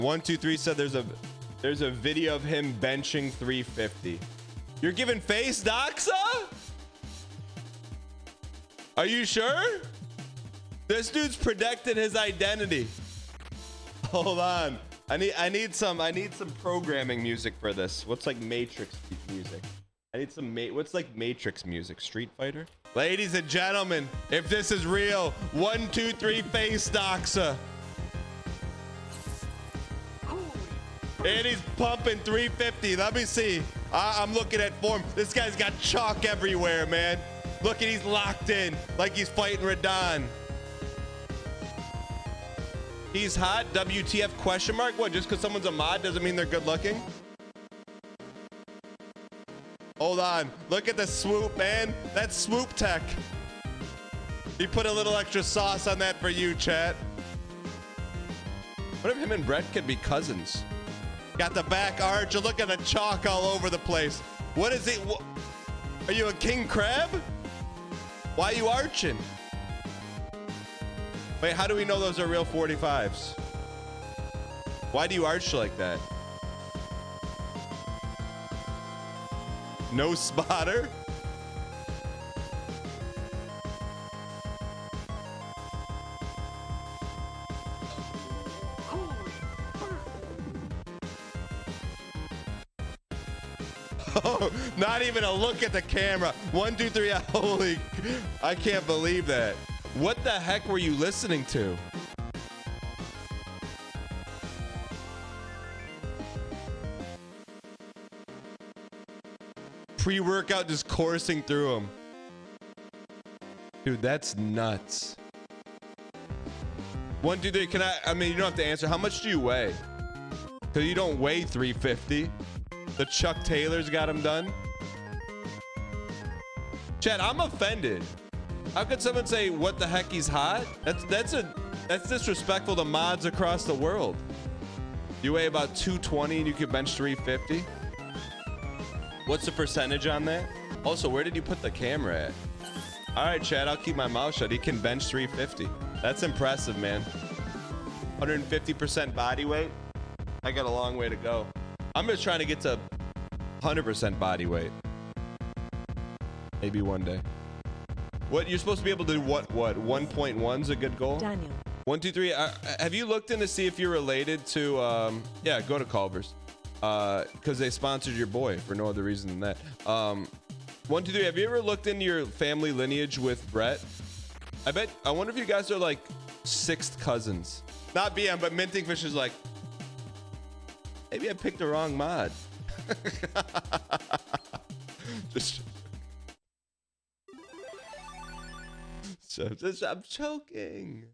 123 said there's a video of him benching 350. You're giving face, Doxa? Are you sure? This dude's protected his identity. Hold on. I need some programming music for this. What's like Matrix music? I need some what's like Matrix music? Street Fighter? Ladies and gentlemen, if this is real, 123 face Doxa. And he's pumping 350. Let me see. I'm looking at form. This guy's got chalk everywhere, man. Look at, he's locked in like he's fighting Radon. He's hot. WTF question mark? What, just because someone's a mod doesn't mean they're good looking? Hold on. Look at the swoop, man. That's swoop tech. He put a little extra sauce on that for you, chat. What if him and Brett could be cousins? Got the back arch. Look at the chalk all over the place. What is it? Are you a king crab? Why are you arching? Wait, how do we know those are real 45s? Why do you arch like that? No spotter? Oh, not even a look at the camera. 1, 2, 3. Holy, I can't believe that. What the heck were you listening to? Pre-workout just coursing through him. Dude, that's nuts. 1, 2, 3. Can I mean, you don't have to answer. How much do you weigh? Because you don't weigh 350. The Chuck Taylor's got him done. Chad, I'm offended. How could someone say, what the heck, he's hot? That's disrespectful to mods across the world. You weigh about 220 and you can bench 350. What's the percentage on that? Also, where did you put the camera at? All right, Chad, I'll keep my mouth shut. He can bench 350. That's impressive, man. 150% body weight. I got a long way to go. I'm just trying to get to 100% body weight. Maybe one day. What, you're supposed to be able to do what? 1.1's a good goal? Daniel. 1, 2, 3. Have you looked in to see if you're related to, yeah, go to Culver's. Because they sponsored your boy for no other reason than that. 1, 2, 3. Have you ever looked into your family lineage with Brett? I wonder if you guys are like 6th cousins. Not BM, but Minting Fish is like, maybe I picked the wrong mod. I'm choking.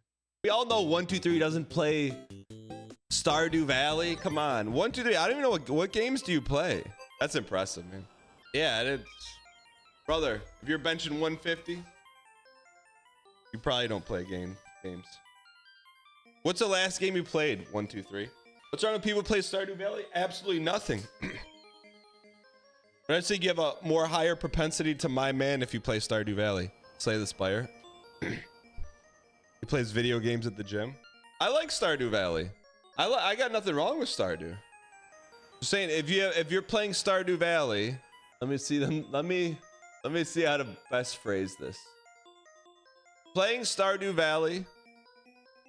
We all know 1, 2, 3 doesn't play Stardew Valley. Come on, 1, 2, 3. I don't even know what games do you play. That's impressive, man. Yeah, brother. If you're benching 150, you probably don't play games. What's the last game you played? 1, 2, 3. What's wrong with people who play Stardew Valley? Absolutely nothing. I'd say you have a higher propensity to my man if you play Stardew Valley. Slay the Spire. He plays video games at the gym. I like Stardew Valley. I got nothing wrong with Stardew. Just saying, if you're playing Stardew Valley, let me see them. Let me see how to best phrase this. Playing Stardew Valley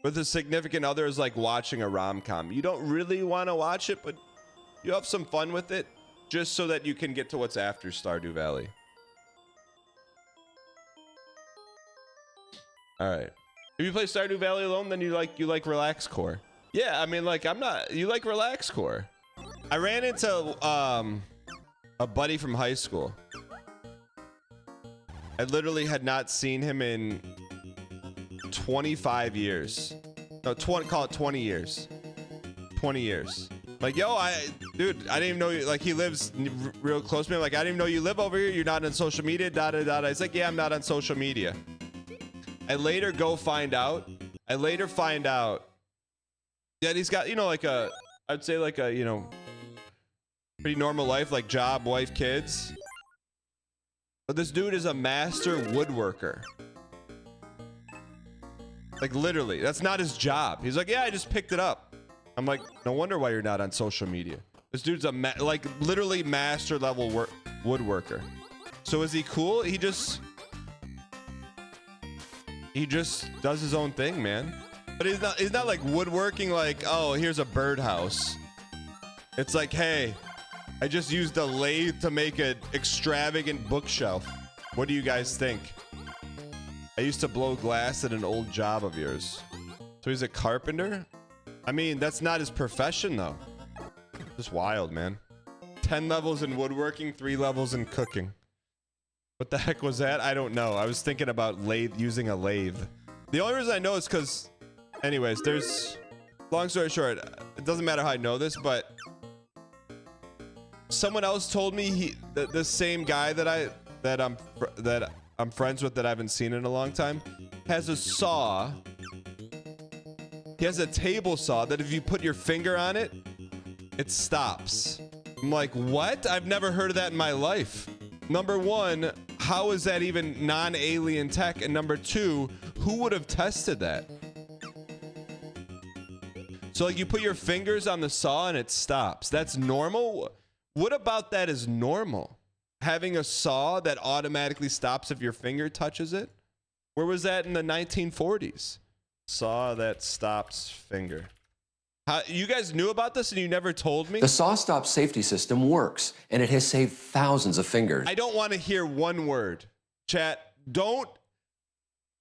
with a significant other is like watching a rom-com. You don't really want to watch it, but you have some fun with it just so that you can get to what's after Stardew Valley. All right. If you play Stardew Valley alone, then you like Relax Core. Yeah, I mean, like, you like Relax Core. I ran into a buddy from high school. I literally had not seen him in 25 years. No, call it 20 years. 20 years. Like, yo, dude, I didn't even know you, like, he lives real close to me. I'm like, I didn't even know you live over here. You're not on social media, He's like, yeah, I'm not on social media. I later find out that he's got, you know, like I'd say like a, you know, pretty normal life, like job, wife, kids. But this dude is a master woodworker. Like literally, that's not his job. He's like, yeah, I just picked it up. I'm like, no wonder why you're not on social media. This dude's a like literally master level woodworker. So is he cool? He just does his own thing, man. But he's not like woodworking like, oh, here's a birdhouse. It's like, hey, I just used a lathe to make an extravagant bookshelf. What do you guys think? I used to blow glass at an old job of yours. So he's a carpenter? I mean, that's not his profession though. Just wild, man. 10 levels in woodworking, 3 levels in cooking. What the heck was that? I don't know. I was thinking about using a lathe. The only reason I know is because, anyways, there's, long story short, it doesn't matter how I know this, but someone else told me the same guy that I'm friends with that I haven't seen in a long time has a saw. He has a table saw that if you put your finger on it, it stops. I'm like, what? I've never heard of that in my life. Number one, how is that even non-alien tech? And number two, who would have tested that? So like you put your fingers on the saw and it stops. That's normal? What about that is normal? Having a saw that automatically stops if your finger touches it? Where was that in the 1940s? Saw that stops finger. You guys knew about this and you never told me? The saw stop safety system works, and it has saved thousands of fingers. I don't want to hear one word. Chat, don't.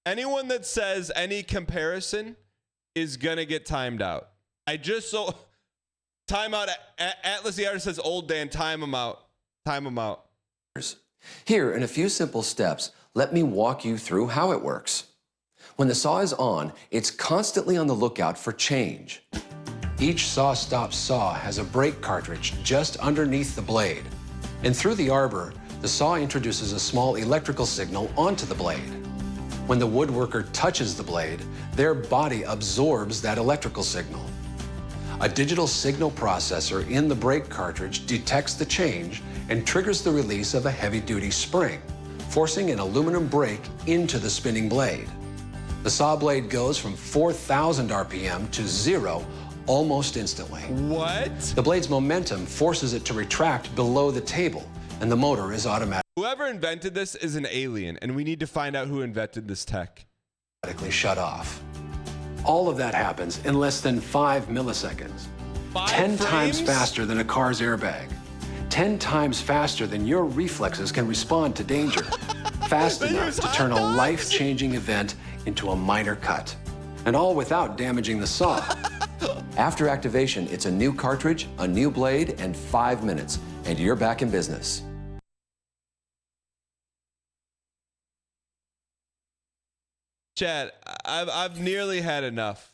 Anyone that says any comparison is going to get timed out. Time out. Atlas the artist says, old Dan, time him out. Time him out. Here, in a few simple steps, let me walk you through how it works. When the saw is on, it's constantly on the lookout for change. Each saw stop saw has a brake cartridge just underneath the blade. And through the arbor, the saw introduces a small electrical signal onto the blade. When the woodworker touches the blade, their body absorbs that electrical signal. A digital signal processor in the brake cartridge detects the change and triggers the release of a heavy-duty spring, forcing an aluminum brake into the spinning blade. The saw blade goes from 4,000 RPM to 0 almost instantly. What? The blade's momentum forces it to retract below the table, and the motor is Whoever invented this is an alien, and we need to find out who invented this tech. automatically shut off. All of that happens in less than 5 milliseconds. 10 times faster than a car's airbag. 10 times faster than your reflexes can respond to danger. Fast enough to turn a life-changing event into a minor cut. And all without damaging the saw. After activation, it's a new cartridge, a new blade, and 5 minutes, and you're back in business. Chad, I've nearly had enough.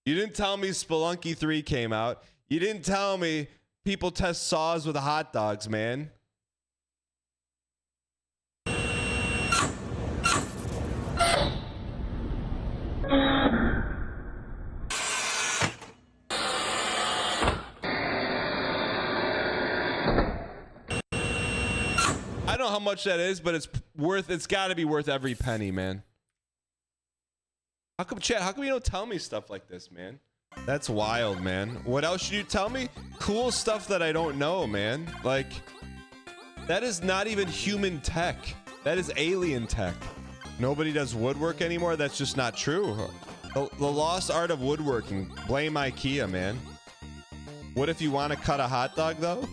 You didn't tell me Spelunky 3 came out. You didn't tell me people test saws with hot dogs, man. I don't know how much that is, but it's got to be worth every penny, man. How come, Chad, how come you don't tell me stuff like this, man? That's wild, man. What else should you tell me? Cool stuff that I don't know, man. Like, that is not even human tech. That is alien tech. Nobody does woodwork anymore? That's just not true. The lost art of woodworking. Blame IKEA, man. What if you want to cut a hot dog, though?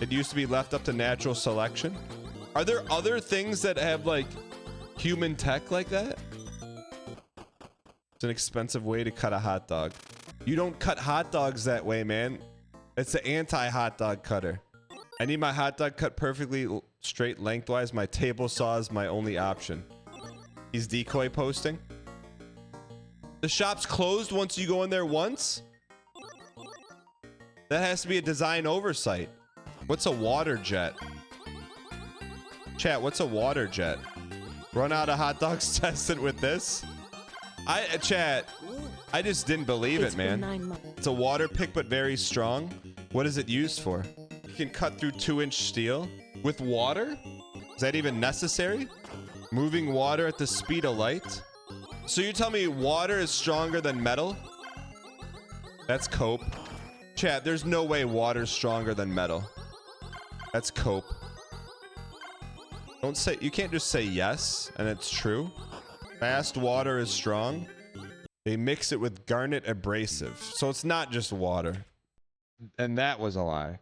It used to be left up to natural selection. Are there other things that have, like, human tech like that? It's an expensive way to cut a hot dog. You don't cut hot dogs that way, man. It's the anti-hot dog cutter. I need my hot dog cut perfectly straight lengthwise. My table saw is my only option. He's decoy posting. The shop's closed once you go in there once? That has to be a design oversight. What's a water jet? Chat, what's a water jet? Run out of hot dogs, test it with this? Chat, I just didn't believe it, man. It's a water pick, but very strong. What is it used for? You can cut through 2-inch steel with water? Is that even necessary? Moving water at the speed of light? So you tell me water is stronger than metal? That's cope. Chat, there's no way water's stronger than metal. That's cope. Don't say, you can't just say yes and it's true. Fast water is strong. They mix it with garnet abrasive. So it's not just water. And that was a lie.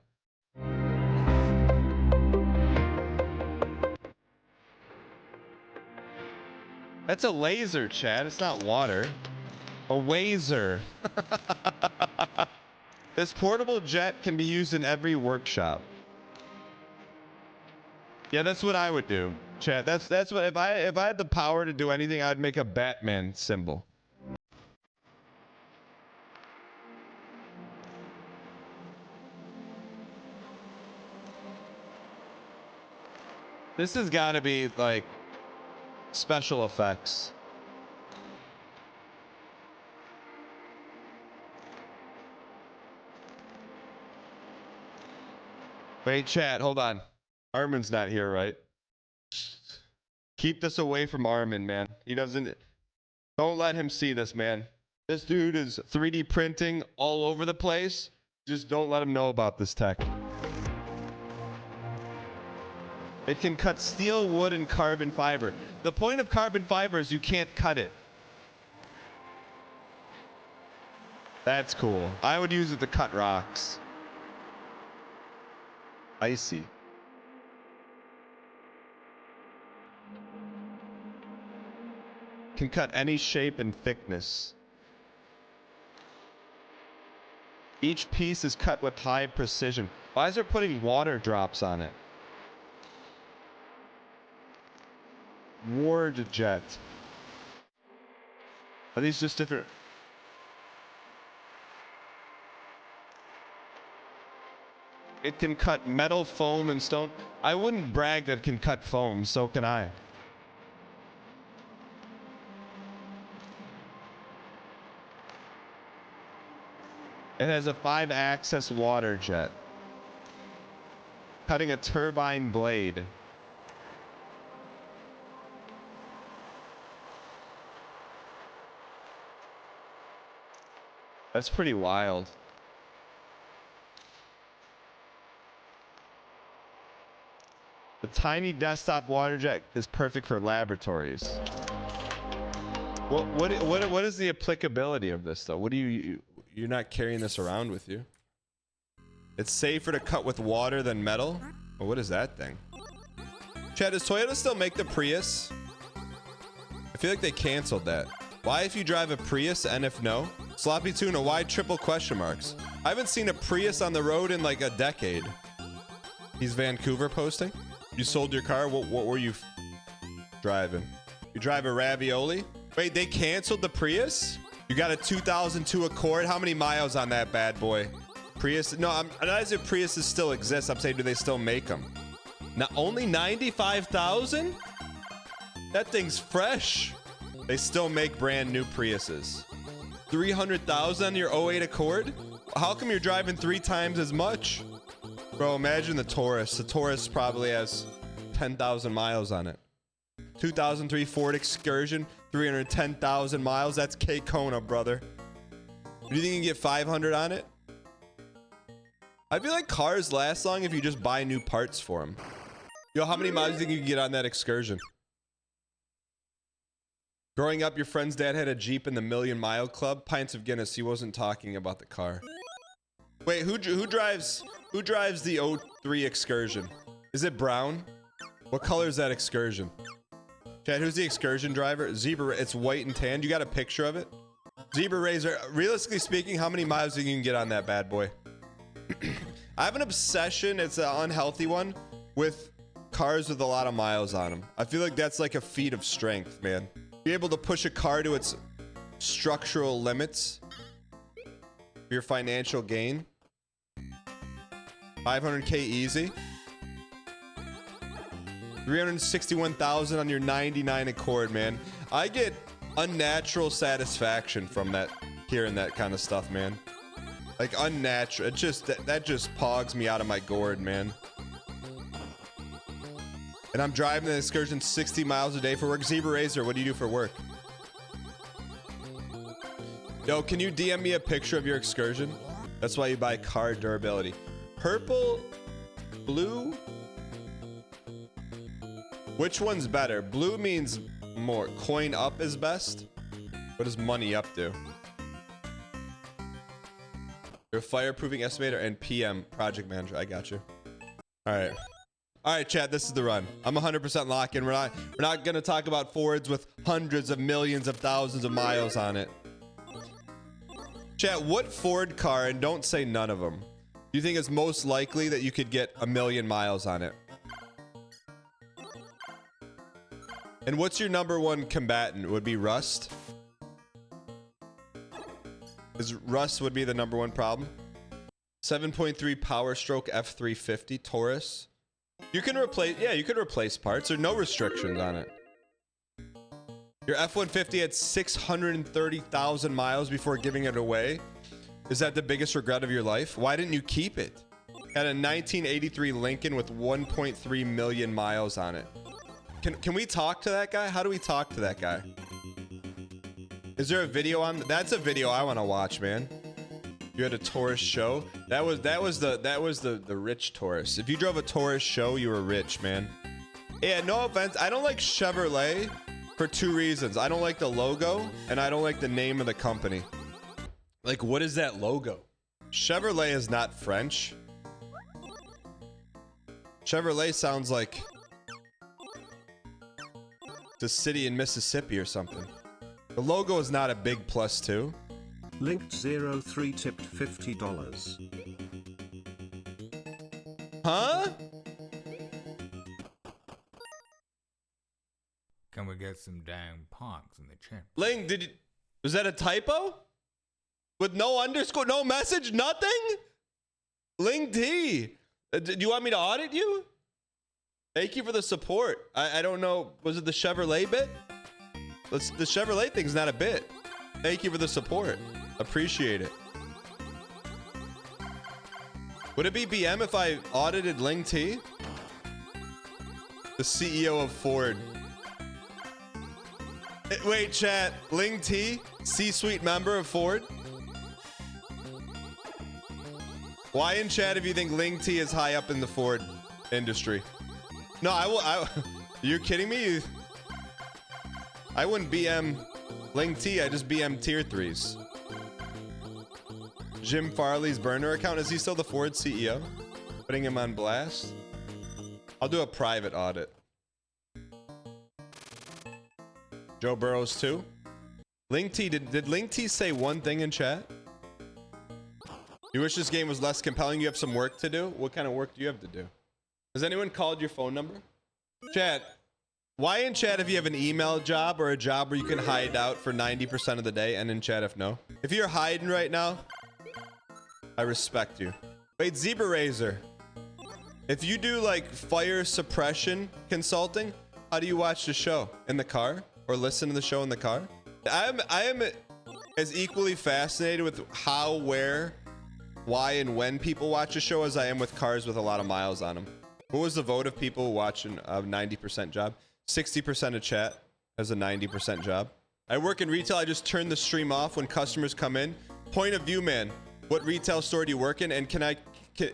That's a laser, Chad. It's not water. A wazer. This portable jet can be used in every workshop. Yeah, that's what I would do, Chad. That's what if I had the power to do anything, I'd make a Batman symbol. This has got to be like special effects. Wait, chat, hold on. Armin's not here, right? Keep this away from Armin, man. He doesn't... Don't let him see this, man. This dude is 3D printing all over the place. Just don't let him know about this tech. It can cut steel, wood, and carbon fiber. The point of carbon fiber is you can't cut it. That's cool. I would use it to cut rocks. Icy. Can cut any shape and thickness. Each piece is cut with high precision. Why is there putting water drops on it? Waterjet. Are these just different? It can cut metal, foam, and stone. I wouldn't brag that it can cut foam, so can I. It has a 5-axis water jet. Cutting a turbine blade. That's pretty wild. The tiny desktop water jet is perfect for laboratories. What is the applicability of this though? What do you're not carrying this around with you? It's safer to cut with water than metal? Well, what is that thing? Chad, does Toyota still make the Prius? I feel like they canceled that. Why if you drive a Prius and if no? Sloppy Tuna, why triple question marks? I haven't seen a Prius on the road in like a decade. He's Vancouver posting. You sold your car? What were you driving? You drive a Ravioli? Wait, they canceled the Prius? You got a 2002 Accord? How many miles on that bad boy? Prius? No, I'm not as if Priuses still exist. I'm saying, do they still make them? Now, only 95,000? That thing's fresh. They still make brand new Priuses. 300,000 on your 08 Accord? How come you're driving 3 times as much? Bro, imagine the Taurus. The Taurus probably has 10,000 miles on it. 2003 Ford Excursion, 310,000 miles. That's K Kona, brother. Do you think you can get 500 on it? I feel like cars last long if you just buy new parts for them. Yo, how many miles do you think you can get on that Excursion? Growing up, your friend's dad had a Jeep in the Million Mile Club. Pints of Guinness. He wasn't talking about the car. Wait, who drives the 03 Excursion? Is it brown? What color is that Excursion? Chad, who's the Excursion driver? Zebra. It's white and tan. You got a picture of it? Zebra Razor. Realistically speaking, how many miles do you can get on that bad boy? I have an obsession. It's an unhealthy one with cars with a lot of miles on them. I feel like that's like a feat of strength, man. Be able to push a car to its structural limits for your financial gain. 500K easy. 361,000 on your 99 Accord, man. I get unnatural satisfaction from that, hearing that kind of stuff, man. Like unnatural. It just that just pogs me out of my gourd, man. And I'm driving the Excursion 60 miles a day for work. Zebra Razor, what do you do for work? Yo, can you DM me a picture of your excursion? That's why you buy car durability. Purple, blue. Which one's better? Blue means more. Coin up is best. What does money up do? You're a fireproofing estimator and PM project manager. I got you. All right. All right, chat, this is the run. I'm 100% lock in. We're not going to talk about Fords with hundreds of millions of thousands of miles on it. Chat, what Ford car, and don't say none of them, do you think is most likely that you could get 1 million miles on it? And what's your #1 combatant? It would be rust? Is rust would be the #1 problem? 7.3 Power Stroke F350 Taurus. You can replace, yeah, you could replace parts. There are no restrictions on it. Your F-150 had 630,000 miles before giving it away. Is that the biggest regret of your life? Why didn't you keep it? Had a 1983 Lincoln with 1.3 million miles on it. Can we talk to that guy? How do we talk to that guy? Is there a video on? That's a video I want to watch, man. You had a Taurus show. That was the rich Taurus. If you drove a Taurus show, you were rich, man. Yeah, no offense. I don't like Chevrolet for 2 reasons. I don't like the logo, and I don't like the name of the company. Like, what is that logo? Chevrolet is not French. Chevrolet sounds like the city in Mississippi or something. The logo is not a big plus too. Linked 03 tipped $50. Huh? Can we get some dang punks in the chat? Ling, was that a typo? With no underscore, no message, nothing? Ling T, do you want me to audit you? Thank you for the support. I don't know, was it the Chevrolet bit? The Chevrolet thing's not a bit. Thank you for the support. Appreciate it. Would it be BM if I audited Ling T? The CEO of Ford. Wait, chat. Ling T, C-suite member of Ford? Why in chat if you think Ling T is high up in the Ford industry? No, you're kidding me? I wouldn't BM Ling T, I just BM tier 3s. Jim Farley's burner account, is he still the Ford CEO? Putting him on blast? I'll do a private audit. Joe Burrows too? Ling T, did Ling T say one thing in chat? You wish this game was less compelling? You have some work to do? What kind of work do you have to do? Has anyone called your phone number? Chat, why in chat if you have an email job or a job where you can hide out for 90% of the day, and in chat if no? If you're hiding right now, I respect you. Wait, Zebra Razor. If you do like fire suppression consulting, how do you watch the show? In the car? Or listen to the show in the car? I am as equally fascinated with how, where, why, and when people watch a show as I am with cars with a lot of miles on them. What was the vote of people watching a 90% job? 60% of chat has a 90% job. I work in retail. I just turn the stream off when customers come in. Point of view, man. What retail store do you work in? And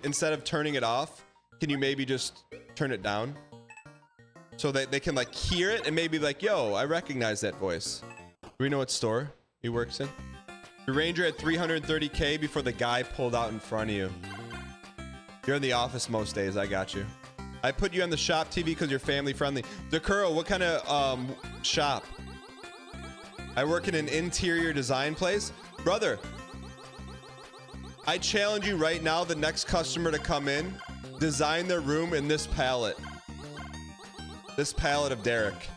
instead of turning it off, can you maybe just turn it down? So that they can like hear it and maybe like, yo, I recognize that voice. Do we know what store he works in? The Ranger had 330K before the guy pulled out in front of you. You're in the office most days. I got you. I put you on the shop TV because you're family friendly. Dakuro, what kind of shop? I work in an interior design place. Brother, I challenge you right now, the next customer to come in, design their room in this palette. This palette of Derek.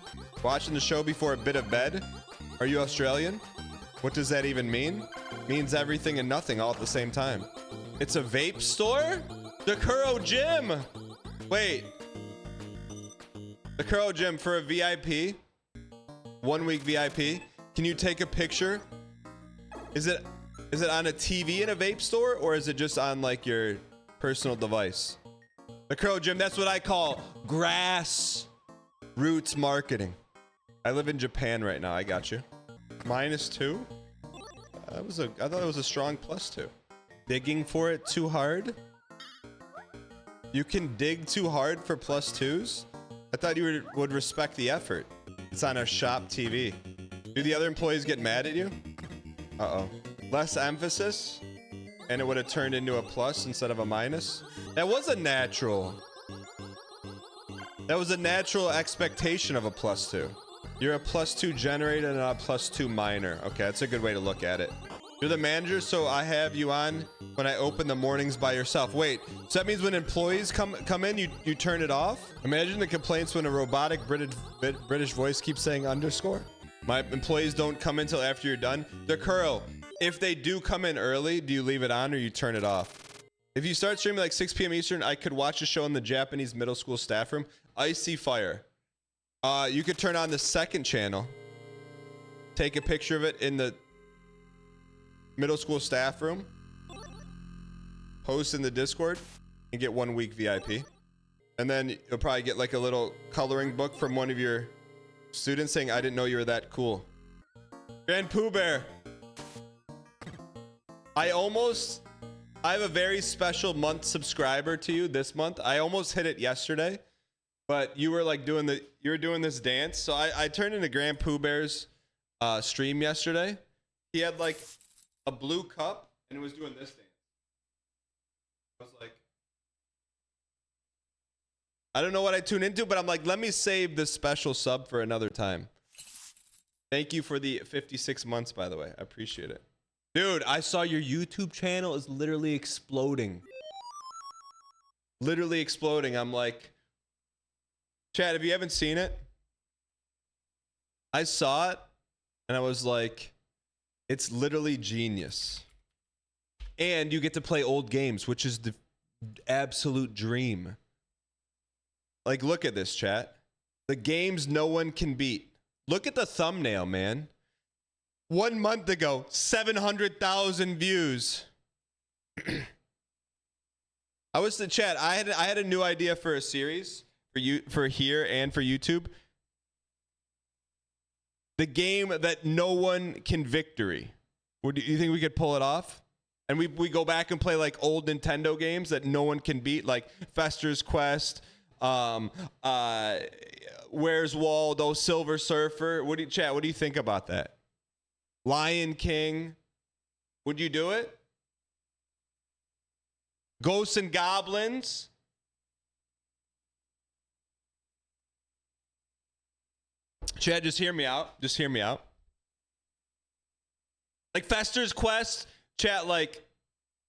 Watching the show before a bit of bed? Are you Australian? What does that even mean? Means everything and nothing all at the same time. It's a vape store? Dakuro Gym! Wait. Dakuro Gym, for a VIP, 1 week VIP, can you take a picture? Is it on a TV in a vape store, or is it just on like your personal device? Dakuro Gym, that's what I call grass roots marketing. I live in Japan right now. I got you. -2. I thought it was a strong +2. Digging for it too hard? You can dig too hard for +2s? I thought you would respect the effort. It's on our shop TV. Do the other employees get mad at you? Uh-oh. Less emphasis? And it would have turned into a plus instead of a minus? That was a natural. That was a natural expectation of a +2. You're a +2 generator and not a +2 miner. Okay, that's a good way to look at it. You're the manager, so I have you on when I open the mornings by yourself. Wait, so that means when employees come in, you turn it off? Imagine the complaints when a robotic British voice keeps saying underscore. My employees don't come in till after you're done. Curl, if they do come in early, do you leave it on or you turn it off? If you start streaming like 6 p.m. Eastern, I could watch a show in the Japanese middle school staff room. Icy Fire. You could turn on the second channel. Take a picture of it in the middle school staff room. Post in the Discord and get 1 week VIP. And then you'll probably get like a little coloring book from one of your students saying, I didn't know you were that cool. Grand POObear. I have a very special month subscriber to you this month. I almost hit it yesterday, but you were like doing this dance. So I turned into Grand POObear's stream yesterday. He had like a blue cup and it was doing this dance. I was like, I don't know what I tune into, but I'm like, let me save this special sub for another time. Thank you for the 56 months, by the way. I appreciate it. Dude, I saw your YouTube channel is literally exploding. Literally exploding. I'm like, Chad, if you haven't seen it, I saw it and I was like, it's literally genius. And you get to play old games, which is the absolute dream. Like, look at this, chat. The games no one can beat. Look at the thumbnail, man. 1 month ago, 700,000 views. I was the chat. I had a new idea for a series for here and for YouTube. The game that no one can victory. Do you think we could pull it off? And we go back and play like old Nintendo games that no one can beat, like Fester's Quest, Where's Waldo, Silver Surfer. What do you think about that? Lion King. Would you do it? Ghosts and Goblins. Chad, just hear me out. Just hear me out. Like Fester's Quest, chat, like,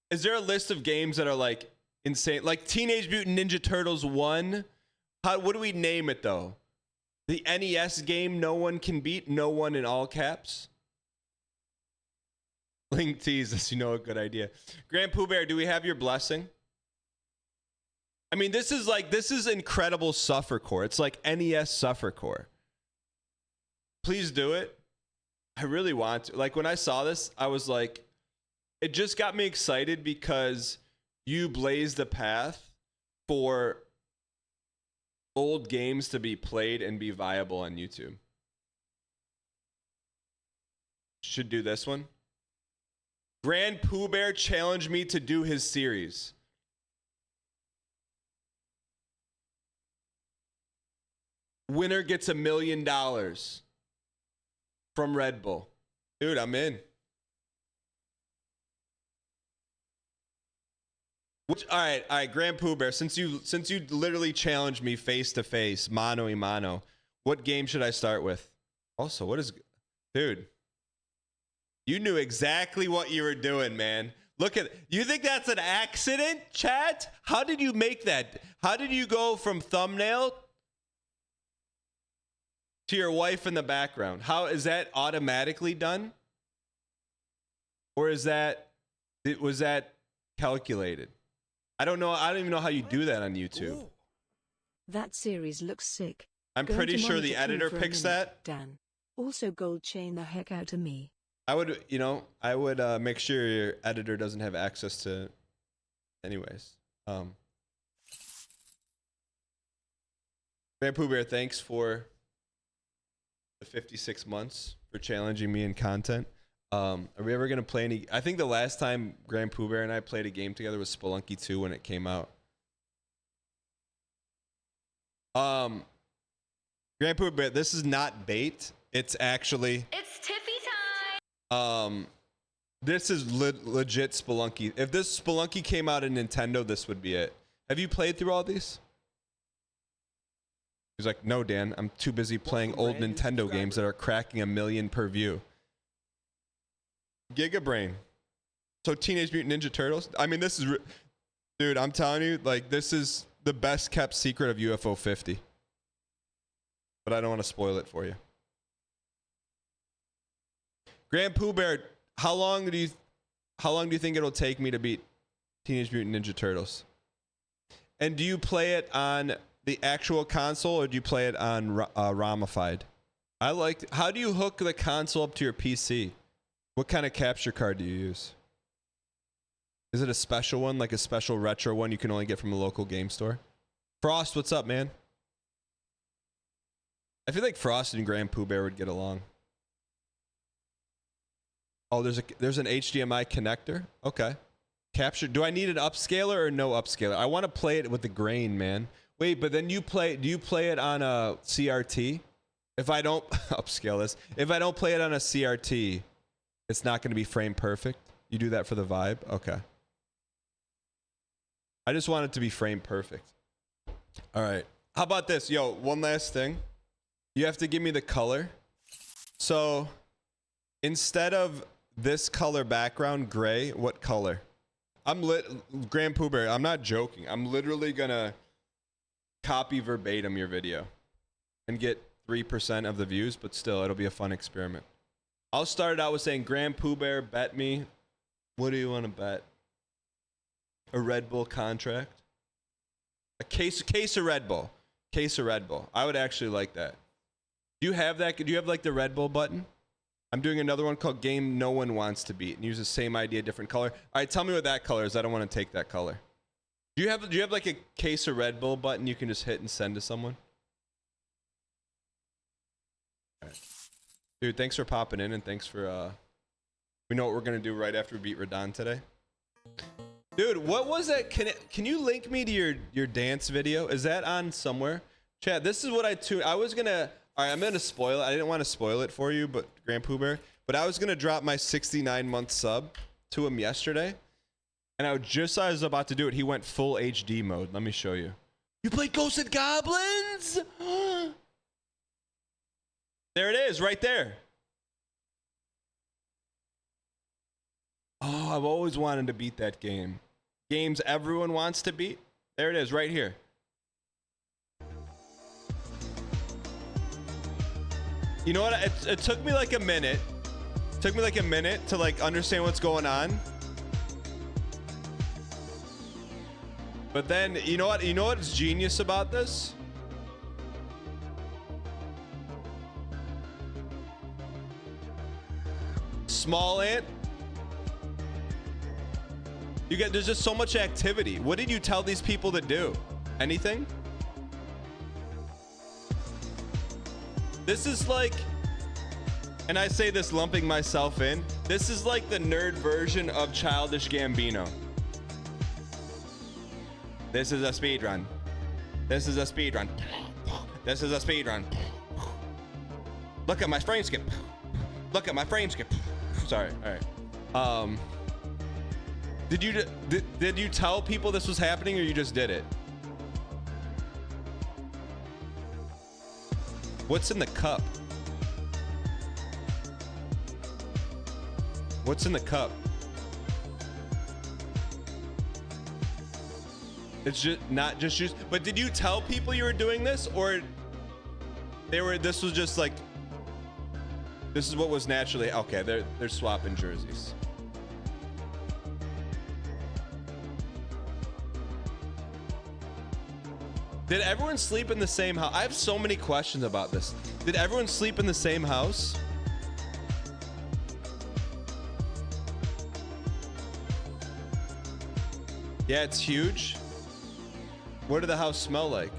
is there a list of games that are like insane? Like Teenage Mutant Ninja Turtles 1. What do we name it though? The NES game no one can beat, no one in all caps. Link tease us, you know, a good idea. Grand POObear, do we have your blessing? I mean, this is incredible suffercore. It's like NES suffercore. Please do it. I really want to. Like when I saw this, I was like, it just got me excited because you blazed the path for old games to be played and be viable on YouTube. Should do this one. Grand POObear challenged me to do his series. Winner gets $1 million from Red Bull. Dude, I'm in. All right, Grand POObear, since you literally challenged me face to face, mano a mano, what game should I start with? Also, dude, you knew exactly what you were doing, man. Look at, you think that's an accident, chat? How did you make that? How did you go from thumbnail to your wife in the background? How is that automatically done? Or was that calculated? I don't know. I don't even know how you do that on YouTube. Ooh. That series looks sick. I'm pretty sure the editor picks that. Dan. Also gold chain the heck out of me. I would make sure your editor doesn't have access to anyways. Grand POObear, thanks for the 56 months for challenging me in content. Are we ever gonna play any? I think the last time Grand POObear and I played a game together was Spelunky 2 when it came out. Grand POObear, this is not bait. It's actually. It's Tiffy time. This is legit Spelunky. If this Spelunky came out in Nintendo, this would be it. Have you played through all these? He's like, no, Dan, I'm too busy playing old Nintendo games that are cracking 1 million per view. Gigabrain. So Teenage Mutant Ninja Turtles. I mean, this is, dude, I'm telling you, like, this is the best kept secret of UFO 50. But I don't want to spoil it for you. Grand POObear, how long do you think it'll take me to beat Teenage Mutant Ninja Turtles? And do you play it on the actual console or do you play it on ROMified? How do you hook the console up to your PC? What kind of capture card do you use? Is it a special one, like a special retro one you can only get from a local game store? Frost, what's up, man? I feel like Frost and Grand POObear would get along. Oh, there's an HDMI connector. Okay. Capture. Do I need an upscaler or no upscaler? I want to play it with the grain, man. Wait, but then do you play it on a CRT? If I don't upscale this, if I don't play it on a CRT, it's not going to be frame perfect. You do that for the vibe? Okay. I just want it to be frame perfect. All right. How about this? Yo, one last thing. You have to give me the color. So instead of this color background, gray, what color? Grand POObear, I'm not joking. I'm literally gonna copy verbatim your video and get 3% of the views, but still, it'll be a fun experiment. I'll start it out with saying, Grand POObear, bet me. What do you want to bet? A Red Bull contract? A case of Red Bull. Case of Red Bull. I would actually like that. Do you have that? Do you have like the Red Bull button? I'm doing another one called Game No One Wants to Beat and use the same idea, different color. All right, tell me what that color is. I don't want to take that color. Do you have like a case of Red Bull button you can just hit and send to someone? All right. Dude, thanks for popping in and thanks for we know what we're gonna do right after we beat Radon today. Dude, what was that? Can you link me to your dance video? Is that on somewhere? Chat, this is what I was gonna. All right, I'm gonna spoil it. I didn't want to spoil it for you, but Grand POObear. But I was gonna drop my 69-month sub to him yesterday, and I was about to do it. He went full HD mode. Let me show you. You played Ghosts and Goblins? There it is, right there. Oh, I've always wanted to beat that game. Games everyone wants to beat. There it is, right here. You know what? It took me like a minute. It took me like a minute to like understand what's going on. But then, you know what? You know what's genius about this? Small ant. There's just so much activity. What did you tell these people to do? Anything? This is like, and I say this lumping myself in, this is like the nerd version of Childish Gambino. This is a speed run. This is a speed run. This is a speed run. Look at my frame skip. Look at my frame skip. Sorry. All right. Did you tell people this was happening or you just did it? What's in the cup? What's in the cup? It's just not just juice. But did you tell people you were doing this, or this was just like, this is what was naturally okay? They're swapping jerseys. Did everyone sleep in the same house? I have so many questions about this. Did everyone sleep in the same house? Yeah, it's huge. What did the house smell like?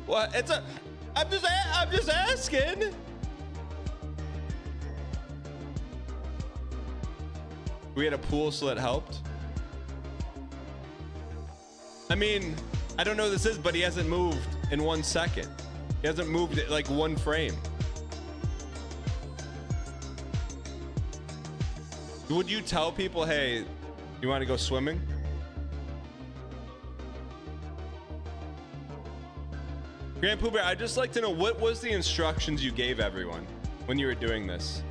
What? I'm just asking. We had a pool, so that helped. I mean, I don't know who this is, but he hasn't moved in 1 second. He hasn't moved it like 1 frame. Would you tell people, hey, you want to go swimming? Grand POObear, I'd just like to know, what was the instructions you gave everyone when you were doing this?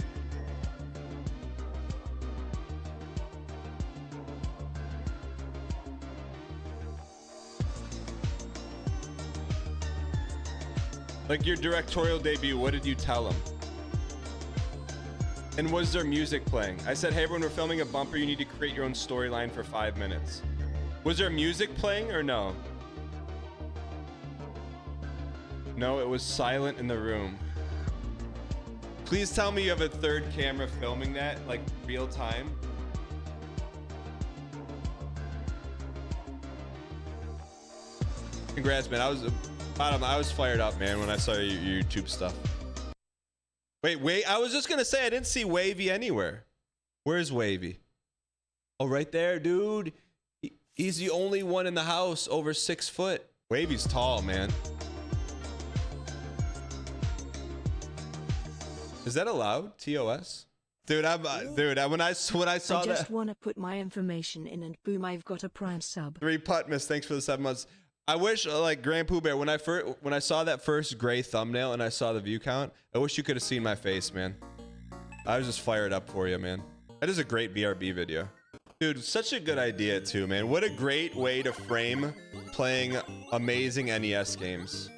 Like your directorial debut, what did you tell them? And was there music playing? I said, hey, everyone, we're filming a bumper. You need to create your own storyline for 5 minutes. Was there music playing or no? No, it was silent in the room. Please tell me you have a 3rd camera filming that, like real time. Congrats, man. I was fired up, man, when I saw your YouTube stuff. Wait, I was just gonna say I didn't see Wavy anywhere. Where's Wavy? Oh, right there, dude. He's the only one in the house over 6 foot. Wavy's tall, man. Is that allowed? TOS? Dude, when I saw I that. just want to put my information in and boom, I've got a Prime sub. 3 Putmas, thanks for the 7 months. I wish, like Grand POObear, when I saw that first gray thumbnail and I saw the view count, I wish you could have seen my face, man. I was just fired up for you, man. That is a great BRB video. Dude, such a good idea too, man. What a great way to frame playing amazing NES games.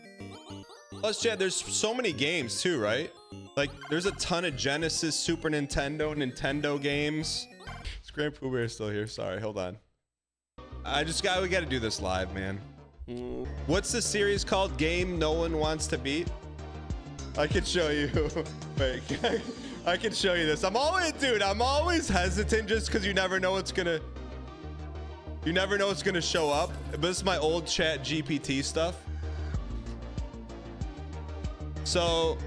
Plus, Chad, there's so many games too, right? Like, there's a ton of Genesis, Super Nintendo games. Is Grand POObear still here? Sorry, hold on. We gotta do this live, man. What's the series called? Game no one wants to beat? I can show you. Wait, I can show you this. I'm always hesitant just because you never know what's gonna show up. But this is my old Chat GPT stuff. So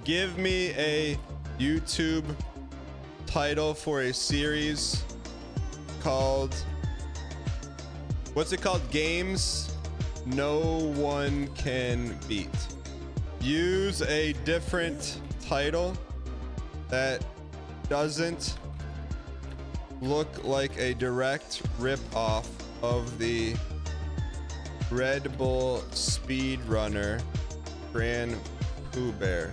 give me a YouTube title for a series called, what's it called? Games no one can beat. Use a different title that doesn't look like a direct rip-off of the Red Bull Speedrunner Grand POObear.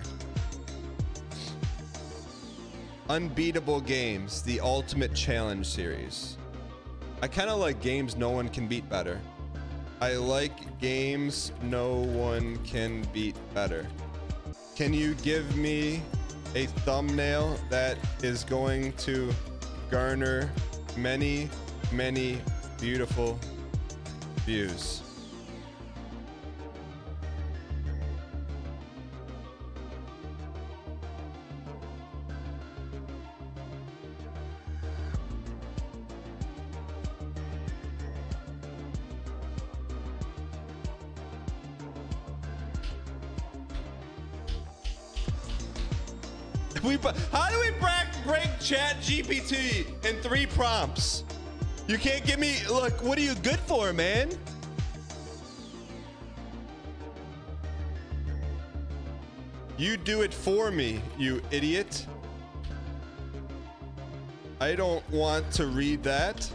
Unbeatable Games, the Ultimate Challenge series. I kind of like games no one can beat better. I like games no one can beat better. Can you give me a thumbnail that is going to garner many, many beautiful views? How do we break Chat GPT in 3 prompts? You can't give me, look, what are you good for, man? You do it for me, you idiot. I don't want to read that.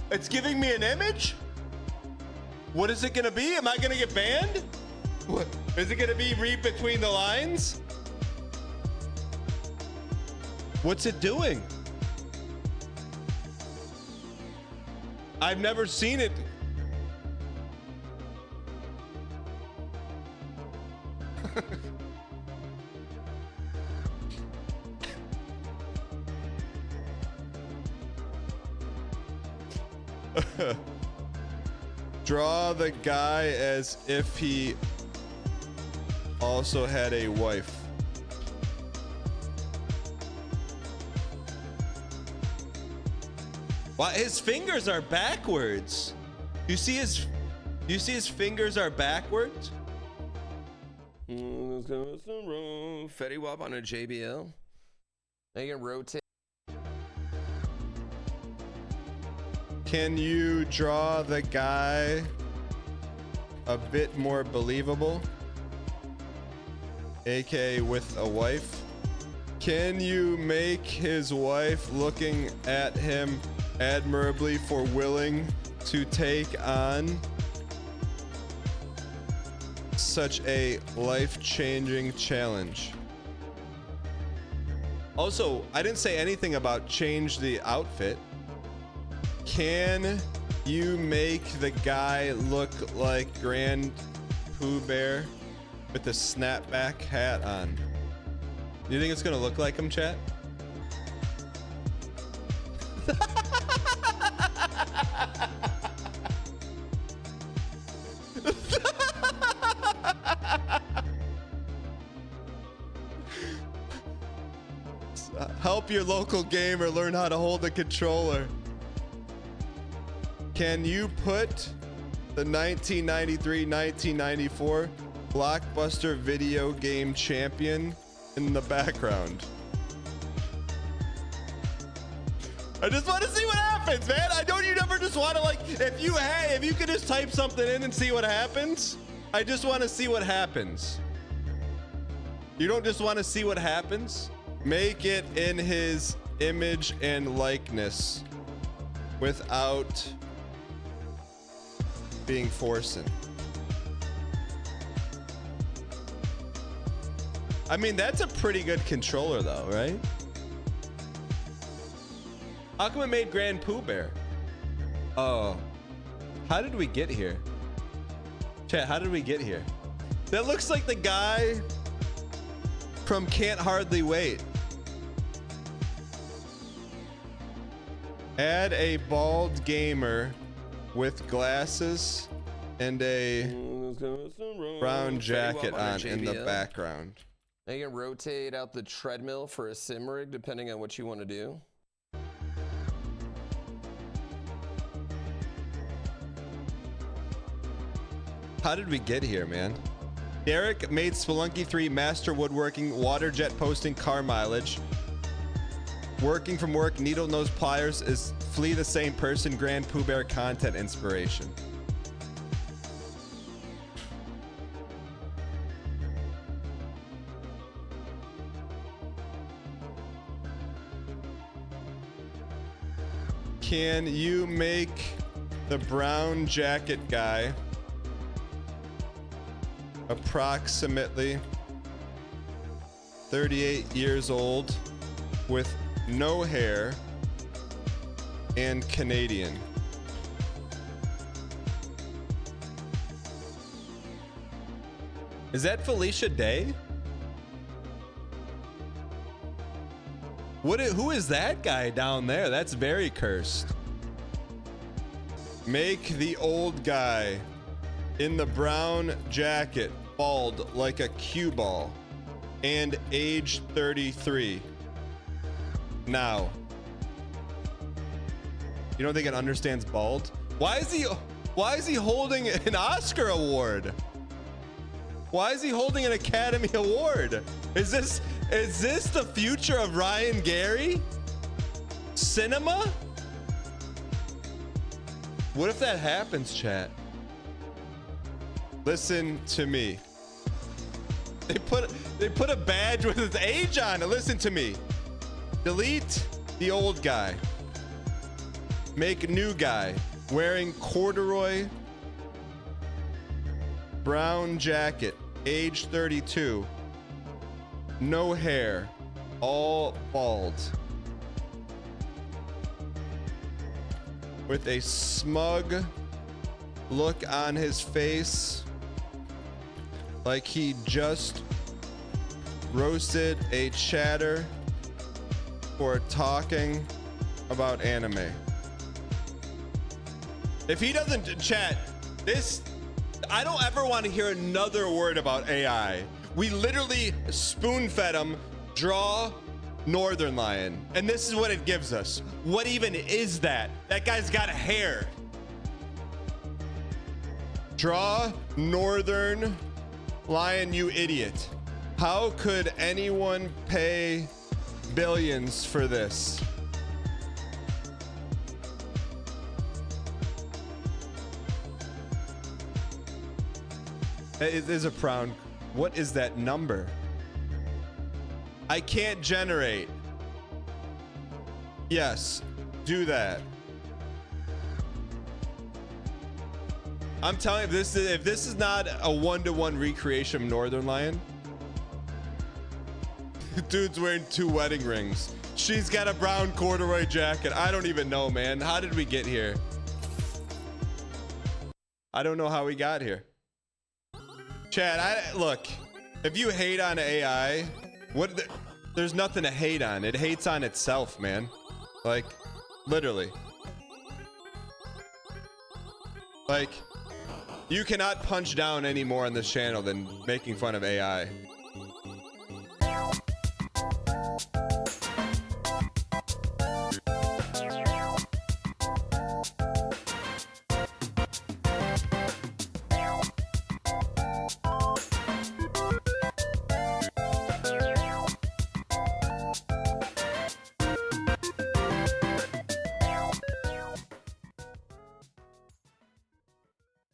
It's giving me an image? What is it gonna be? Am I gonna get banned? What? Is it gonna be read between the lines? What's it doing? I've never seen it. Draw the guy as if he also had a wife. Wow, his fingers are backwards. You see his fingers are backwards? Fetty Wap on a JBL. They can rotate. Can you draw the guy a bit more believable? AK with a wife. Can you make his wife looking at him admirably for willing to take on such a life-changing challenge? Also, I didn't say anything about change the outfit. Can you make the guy look like Grand POObear with the snapback hat on? Do you think it's gonna look like him, chat? Help your local gamer learn how to hold a controller. Can you put the 1993-1994 Blockbuster video game champion in the background? I just want to see what happens, man. I don't. You never just want to, like, if you could just type something in and see what happens. I just want to see what happens. You don't just want to see what happens. Make it in his image and likeness without being forcing. I mean, that's a pretty good controller though, right? How come it made Grand POObear? Oh, how did we get here? Chat, how did we get here? That looks like the guy from Can't Hardly Wait. Add a bald gamer with glasses and a brown jacket on in the background. They can rotate out the treadmill for a sim rig depending on what you want to do. How did we get here, man? Derek made Spelunky 3 master woodworking, waterjet posting, car mileage. Working from work, needle nose pliers is Flea the same person, Grand POObear content inspiration. Can you make the brown jacket guy approximately 38 years old with no hair and Canadian? Is that Felicia Day? Who is that guy down there? That's very cursed. Make the old guy in the brown jacket bald like a cue ball and age 33. Now, you don't think it understands bald? Why is he holding an Oscar award? Why is he holding an Academy Award? Is this the future of Ryan Gary? Cinema? What if that happens, chat? Listen to me. They put a badge with his age on it. Listen to me. Delete the old guy. Make new guy wearing corduroy brown jacket, age 32. No hair, all bald. With a smug look on his face, like he just roasted a chatter for talking about anime. If he doesn't chat this, I don't ever want to hear another word about AI. We literally spoon-fed him, draw northern lion. And this is what it gives us. What even is that? That guy's got hair. Draw northern lion, you idiot. How could anyone pay billions for this? It is a proud. What is that number? I can't generate. Yes, do that. I'm telling you, if this is not a 1-to-1 recreation of Northern Lion, dude's wearing 2 wedding rings. She's got a brown corduroy jacket. I don't even know, man. How did we get here? I don't know how we got here. Chad, look, if you hate on AI, there's nothing to hate on. It hates on itself, man. Like, literally. Like, you cannot punch down any more on this channel than making fun of AI.